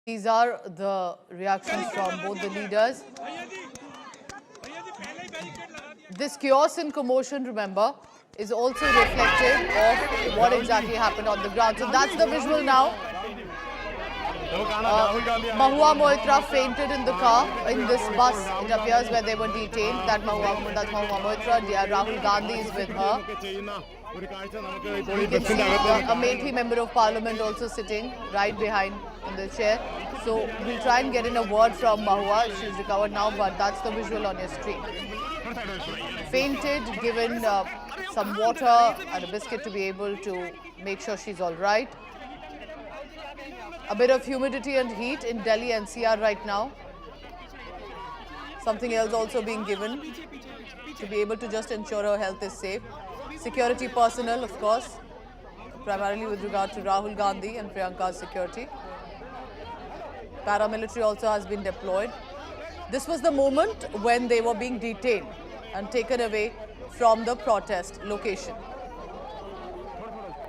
These are the reactions from both the leaders. This chaos and commotion, remember, is also reflective of what exactly happened on the ground. So that's the visual now. Mahua Moitra fainted in the car, in this bus, it appears, where they were detained. That's Mahua Moitra. Rahul Gandhi is with her. You can see a Amethi member of parliament also sitting right behind in the chair. So we'll try and get in a word from Mahua. She's recovered now, but that's the visual on your screen. Fainted, given some water and a biscuit to be able to make sure she's all right. A bit of humidity and heat in Delhi NCR right now. Something else also being given to be able to just ensure her health is safe. Security personnel, of course, primarily with regard to Rahul Gandhi and Priyanka's security. Paramilitary also has been deployed. This was the moment when they were being detained and taken away from the protest location.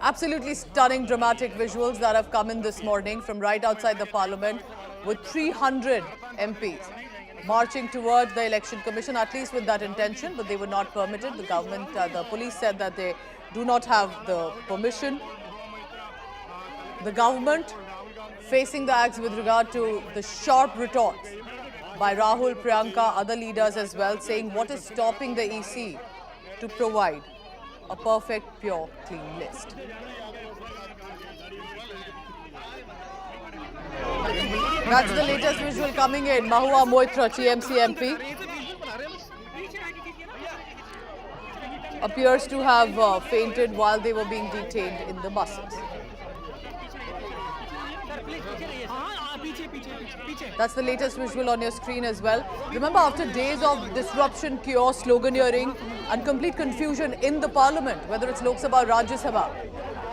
Absolutely stunning, dramatic visuals that have come in this morning from right outside the parliament, with 300 MPs marching towards the election commission, at least with that intention, but they were not permitted. The government, the police said that they do not have the permission. The government facing the axe with regard to the sharp retorts by Rahul, Priyanka, other leaders as well, saying what is stopping the EC to provide a perfect, pure, clean list. That's the latest visual coming in. Mahua Moitra, TMC MP, appears to have fainted while they were being detained in the buses. That's the latest visual on your screen as well. Remember, after days of disruption, chaos, sloganeering and complete confusion in the parliament, whether it's Lok Sabha or Rajya Sabha,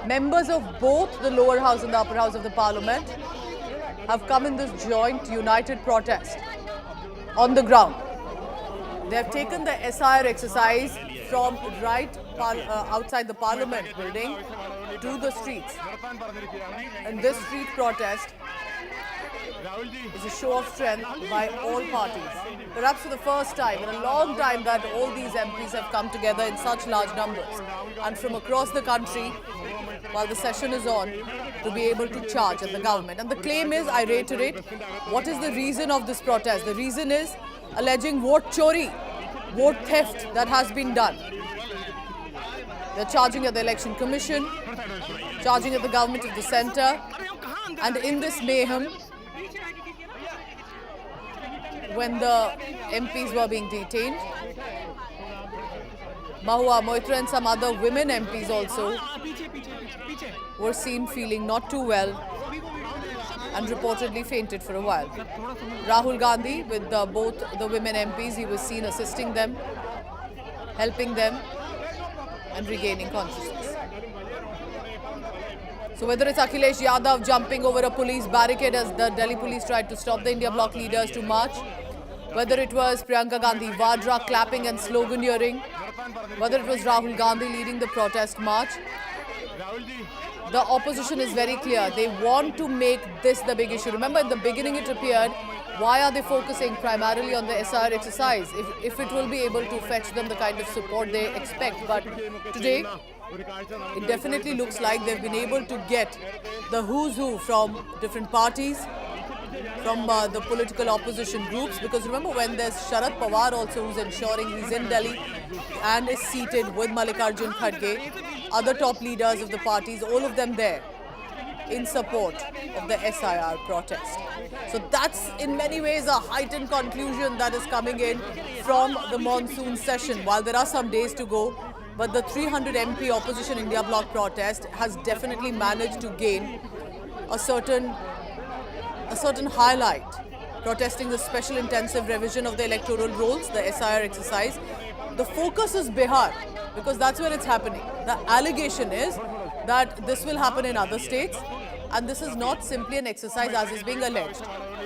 members of both the lower house and the upper house of the parliament have come in this joint united protest on the ground. They have taken the SIR exercise from right outside the parliament building to the streets. And this street protest is a show of strength by all parties. Perhaps for the first time in a long time that all these MPs have come together in such large numbers and from across the country while the session is on to be able to charge at the government. And the claim is, I reiterate, what is the reason of this protest? The reason is alleging vote chori, vote theft that has been done. They're charging at the election commission, charging at the government of the centre, and in this mayhem, when the MPs were being detained, Mahua Moitra and some other women MPs also were seen feeling not too well and reportedly fainted for a while. Rahul Gandhi, with both the women MPs, he was seen assisting them, helping them and regaining consciousness. So whether it's Akhilesh Yadav jumping over a police barricade as the Delhi police tried to stop the India Bloc leaders to march, whether it was Priyanka Gandhi Vadra clapping and sloganeering, whether it was Rahul Gandhi leading the protest march, the opposition is very clear. They want to make this the big issue. Remember, in the beginning it appeared, why are they focusing primarily on the SIR exercise if it will be able to fetch them the kind of support they expect? But today, it definitely looks like they've been able to get the who's who from different parties, from the political opposition groups. Because remember, when there's Sharad Pawar also, who's ensuring he's in Delhi and is seated with Mallikarjun Kharge, other top leaders of the parties, all of them there in support of the SIR protest. So that's in many ways a heightened conclusion that is coming in from the monsoon session. While there are some days to go, but the 300 MP opposition India Bloc protest has definitely managed to gain a certain highlight, protesting the special intensive revision of the electoral rolls, the SIR exercise. The focus is Bihar, because that's where it's happening. The allegation is that this will happen in other states, and this is not simply an exercise as is being alleged.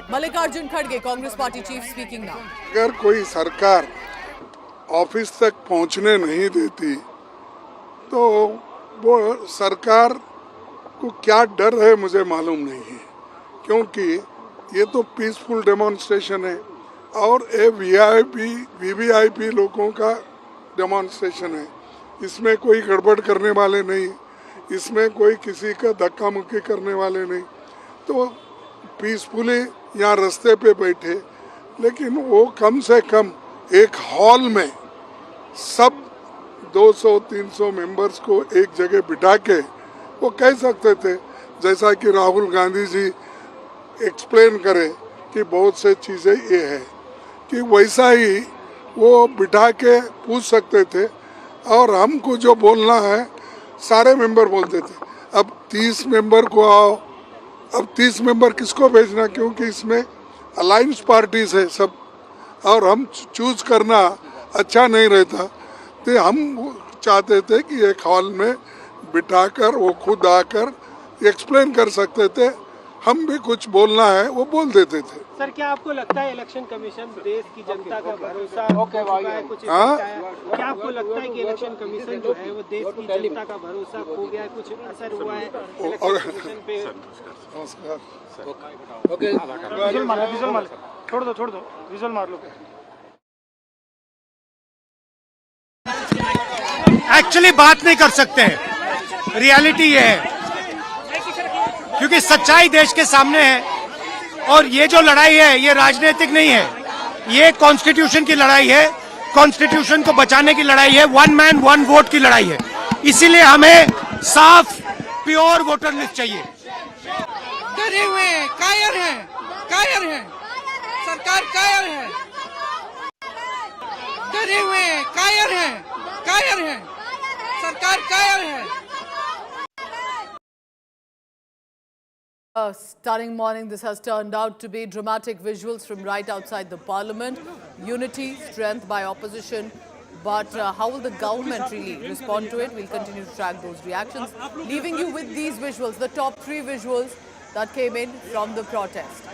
Mallikarjun Kharge, Congress Party chief, speaking now. अगर कोई सरकार office तक पहुंचने नहीं देती तो वो सरकार को क्या डर है मुझे मालूम नहीं है, क्योंकि ये तो पीसफुल डेमोन्स्ट्रेशन है और ये वीआईपी वीवीआईपी लोगों का डेमोन्स्ट्रेशन है। इसमें कोई गड़बड़ करने वाले नहीं, इसमें कोई किसी का धक्का मुक्की करने वाले नहीं। तो पीसफुली यहाँ रास्ते पे बैठे, लेकिन वो कम से कम एक हॉल में सब 200-300 मेंबर्स को एक जगह बिठा के वो कह सकते थे, जैसा कि राहुल गांधी जी एक्सप्लेन करे कि बहुत से चीज़ें ये है, कि वैसा ही वो बिठा के पूछ सकते थे और हमको जो बोलना है सारे मेंबर बोलते थे। अब 30 मेंबर को आओ, अब 30 मेंबर किसको भेजना, क्योंकि इसमें अलायंस पार्टीज है सब और हम चूज करना अच्छा नहीं रहता। तो हम चाहते थे कि एक हॉल में बिठाकर वो खुद आकर एक्सप्लेन कर सकते थे, हम भी कुछ बोलना है वो बोल देते थे। सर, क्या आपको लगता है इलेक्शन कमीशन देश की जनता का भरोसा खो चुका है? कुछ क्या आपको लगता है कि इलेक्शन कमीशन जो है वो देश की जनता का भरोसा खो गया है? कुछ असर हुआ है इलेक्शन कमीशन पे? विजुअल मार, छोड़ दो विजुअल मार लो। एक्चुअली बात नहीं कर सकते हैं, रियलिटी ये है, क्योंकि सच्चाई देश के सामने है और ये जो लड़ाई है ये राजनीतिक नहीं है, ये कॉन्स्टिट्यूशन की लड़ाई है, कॉन्स्टिट्यूशन को बचाने की लड़ाई है, वन मैन वन वोट की लड़ाई है। इसीलिए हमें साफ प्योर वोटर लिस्ट चाहिए। डरे हुए हैं, कायर हैं, सरकार कायर है, डरे हुए हैं, कायर हैं, सरकार कायर है। A stunning morning. This has turned out to be dramatic visuals from right outside the parliament. Unity, strength by opposition. But how will the government really respond to it? We'll continue to track those reactions. Leaving you with these visuals, the top 3 visuals that came in from the protest.